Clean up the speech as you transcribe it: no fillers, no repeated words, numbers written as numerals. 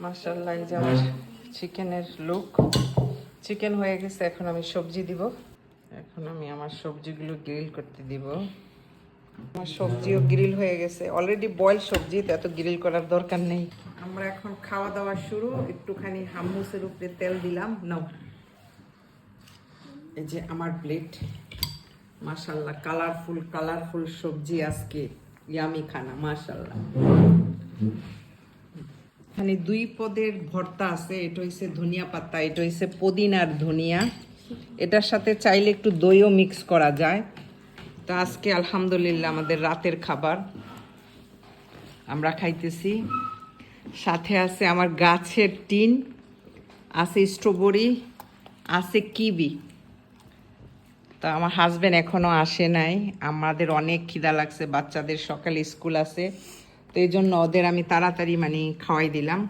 মাশাআল্লাহ, এই যে আমার চিকেনের লুক। চিকেন হয়ে গেছে, এখন আমি সবজি দিব। এখন আমি আমার সবজিগুলো গ্রিল করতে দিব। আমার সবজিও গ্রিল হয়ে গেছে, অলরেডি বয়েল সবজি, তো এত গ্রিল করার দরকার নেই। আমরা এখন খাওয়া দাওয়া শুরু। একটুখানি হাম্মুসের উপরে তেল দিলাম। নাও, এই যে আমার প্লেট। মাশাআল্লাহ, কালারফুল কালারফুল সবজি আজকে। ইয়ামি খানা, মাশাআল্লাহ। এখানে 2 পদের ভর্তা আছে। এটা হইছে ধনিয়া পাতা, এটা হইছে পুদিনার ধনিয়া। এটার সাথে চাইলে একটু দইও মিক্স করা যায়। তো আজকে আলহামদুলিল্লাহ আমাদের রাতের খাবার আমরা খাইতেছি। সাথে আছে আমার গাছের টিন, আছে স্ট্রবেরি, আছে কিবি। তা আমার হাজব্যান্ড এখনো আসে নাই। আমাদের অনেক খিদা লাগছে, বাচ্চাদের সকালে স্কুল আছে, তো এই জন্য ওদের আমি তাড়াতাড়ি খাওয়াই দিলাম।